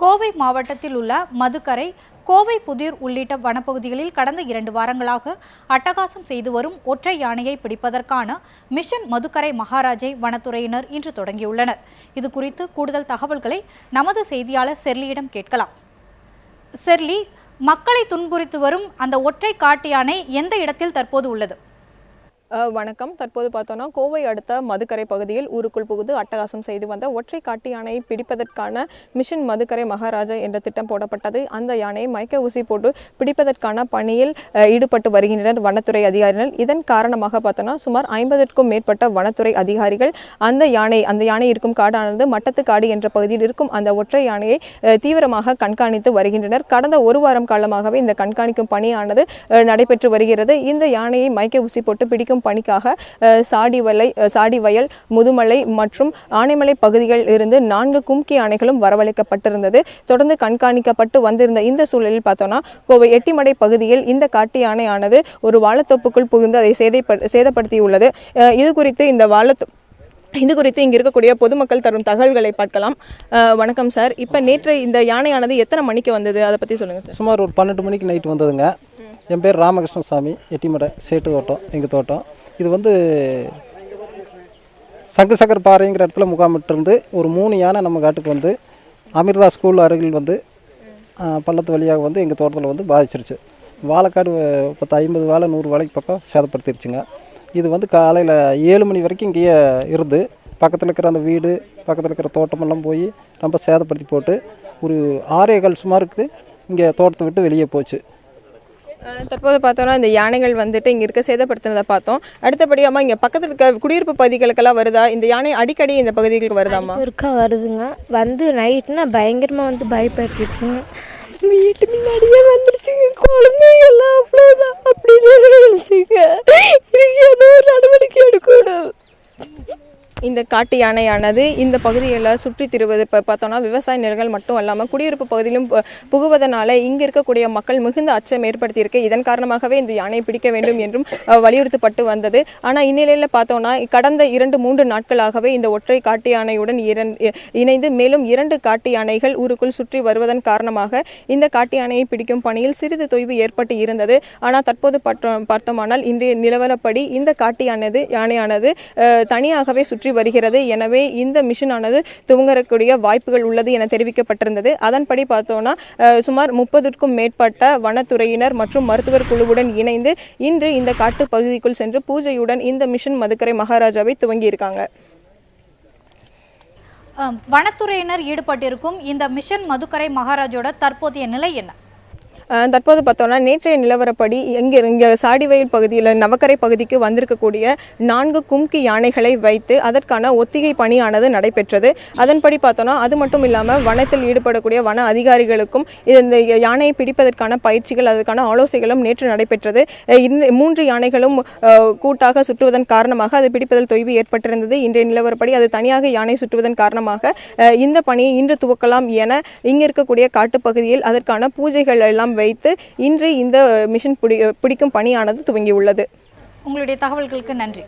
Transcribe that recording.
கோவை மாவட்டத்தில் உள்ள மதுக்கரை, கோவை புதூர் உள்ளிட்ட வனப்பகுதிகளில் கடந்த 2 வாரங்களாக அட்டகாசம் செய்து வரும் ஒற்றை யானையை பிடிப்பதற்கான மிஷன் மதுக்கரை மகாராஜை வனத்துறையினர் இன்று தொடங்கியுள்ளனர். இது குறித்து கூடுதல் தகவல்களை நமது செய்தியாளர் செர்லியிடம் கேட்கலாம். செர்லி, மக்களை துன்புறுத்தி வரும் அந்த ஒற்றை காட்டு யானை எந்த இடத்தில் தற்போது உள்ளது? வணக்கம். தற்போது பார்த்தோன்னா கோவை அடுத்த மதுக்கரை பகுதியில் ஊருக்குள் புகுந்து அட்டகாசம் செய்து வந்த ஒற்றை காட்டு யானையை பிடிப்பதற்கான மிஷன் மதுக்கரை மகாராஜா என்ற திட்டம் போடப்பட்டது. அந்த யானையை மயக்க ஊசி போட்டு பிடிப்பதற்கான பணியில் ஈடுபட்டு வருகின்றனர் வனத்துறை அதிகாரிகள். இதன் காரணமாக பார்த்தோன்னா சுமார் 50க்கும் மேற்பட்ட வனத்துறை அதிகாரிகள் அந்த யானை இருக்கும் காடானது மட்டத்து காடு என்ற பகுதியில் இருக்கும் அந்த ஒற்றை யானையை தீவிரமாக கண்காணித்து வருகின்றனர். கடந்த 1 வாரம் காலமாகவே இந்த கண்காணிக்கும் பணியானது நடைபெற்று வருகிறது. இந்த யானையை மயக்க ஊசி போட்டு பிடிக்கும் பணிக்காக சாடிவயல், முதுமலை மற்றும் ஆனைமலை பகுதிகளில் இருந்து 4 கும்கி யானைகளும் வரவழைக்கப்பட்டிருந்தது. தொடர்ந்து கண்காணிக்கப்பட்டு வந்திருந்த இந்த சூழலில் பார்த்தோம்னா கோவை எட்டிமடை பகுதியில் இந்த காட்டு யானையானது ஒரு வாழைத்தோப்புக்குள் புகுந்து அதை சேதப்படுத்தியுள்ளது. இது குறித்து இங்கு இருக்கக்கூடிய பொதுமக்கள் தரும் தகவல்களை பார்க்கலாம். வணக்கம் சார். இப்போ நேற்று இந்த யானையானது எத்தனை மணிக்கு வந்தது, அதை பற்றி சொல்லுங்கள் சார். சுமார் ஒரு 12 மணிக்கு நைட்டு வந்ததுங்க. என் பேர் ராமகிருஷ்ணசாமி, எட்டிமடை சேட்டு தோட்டம் எங்கள் தோட்டம். இது வந்து சங்கர் பாறைங்கிற இடத்துல முகாமிட்டிருந்து ஒரு 3 யானை நம்ம காட்டுக்கு வந்து அமிர்தா ஸ்கூல் அருகில் வந்து பள்ளத்து வழியாக வந்து எங்கள் தோட்டத்தில் வந்து பாதிச்சிருச்சு. வாழைக்காடு 50 வாழை 100 வாழைக்கு பக்கம் சேதப்படுத்திருச்சுங்க. இது வந்து காலையில் 7 மணி வரைக்கும் இங்கேயே இருந்து பக்கத்தில் இருக்கிற அந்த வீடு, பக்கத்தில் இருக்கிற தோட்டமெல்லாம் போய் ரொம்ப சேதப்படுத்தி போட்டு ஒரு 6:15 சுமாருக்கு இங்கே தோட்டத்தை விட்டு வெளியே போச்சு. தற்போது பார்த்தோன்னா இந்த யானைகள் வந்துட்டு இங்கே இருக்க சேதப்படுத்தினதை பார்த்தோம். அடுத்தபடியாமல் இங்கே பக்கத்தில் இருக்க குடியிருப்பு பகுதிகளுக்கெல்லாம் வருதா இந்த யானை? அடிக்கடி இந்த பகுதிகளுக்கு வருதாமா? இருக்கா வருதுங்க. வந்து நைட்னா பயங்கரமாக வந்து பயப்படுத்திடுச்சுங்க. வீட்டு முன்னாடியே வந்துருச்சுங்க. குழந்தைங்கெல்லாம் அவ்வளோதான் அப்படின்னு நினைச்சுங்க. இதுக்கு ஏதோ ஒரு நடவடிக்கை எடுக்கணும். இந்த காட்டு யானையானது இந்த பகுதியில் சுற்றி திரிவது இப்போ பார்த்தோன்னா விவசாய நிலங்கள் மட்டும் இல்லாமல் குடியிருப்பு பகுதியிலும் புகுவதனால இங்கே இருக்கக்கூடிய மக்கள் மிகுந்த அச்சம் ஏற்படுத்தியிருக்கு. இதன் காரணமாகவே இந்த யானையை பிடிக்க வேண்டும் என்றும் வலியுறுத்தப்பட்டு வந்தது. ஆனால் இந்நிலையில் பார்த்தோன்னா கடந்த 2-3 நாட்களாகவே இந்த ஒற்றை காட்டு யானையுடன் இணைந்து மேலும் 2 காட்டு யானைகள் ஊருக்குள் சுற்றி வருவதன் காரணமாக இந்த காட்டு யானையை பிடிக்கும் பணியில் சிறிது தொய்வு ஏற்பட்டு இருந்தது. ஆனால் தற்போது பார்த்தோமானால் இன்றைய நிலவரப்படி இந்த காட்டு யானையானது தனியாகவே சுற்றி வருகிறது. எனவே இந்த மிஷனானது துவங்கக்கூடிய வாய்ப்புகள் உள்ளது என தெரிவிக்கப்பட்டிருந்தது. அதன்படி பார்த்தோம்னா சுமார் 30க்கும் மேற்பட்ட வனத்துறையினர் மற்றும் மருத்துவர் குழுவுடன் இணைந்து இன்று இந்த காட்டு பகுதிக்குள் சென்று பூஜையுடன் இந்த மிஷன் மதுக்கரை மகாராஜாவை துவங்கியிருக்காங்க. வனத்துறையினர் ஈடுபட்டிருக்கும் இந்த மிஷன் மதுக்கரை மகாராஜோட தற்போதைய நிலை என்ன? தற்போது பார்த்தோம்னா நேற்றைய நிலவரப்படி இங்கே சாடிவயல் பகுதியில் நவக்கரை பகுதிக்கு வந்திருக்கக்கூடிய 4 கும்கி யானைகளை வைத்து அதற்கான ஒத்திகை பணியானது நடைபெற்றது. அதன்படி பார்த்தோம்னா அது மட்டும் இல்லாமல் வனத்தில் ஈடுபடக்கூடிய வன அதிகாரிகளுக்கும் இந்த யானையை பிடிப்பதற்கான பயிற்சிகள், அதற்கான ஆலோசனைகளும் நேற்று நடைபெற்றது. 3 யானைகளும் கூட்டாக சுற்றுவதன் காரணமாக அது பிடிப்பதில் தொய்வு ஏற்பட்டிருந்தது. இன்றைய நிலவரப்படி அது தனியாக யானை சுற்றுவதன் காரணமாக இந்த பணியை இன்று துவக்கலாம் என இங்கே இருக்கக்கூடிய காட்டுப்பகுதியில் அதற்கான பூஜைகள் எல்லாம் வைத்து இன்று இந்த மிஷன் பிடிக்கும் பணியானது துவங்கியுள்ளது. உங்களுடைய தகவல்களுக்கு நன்றி.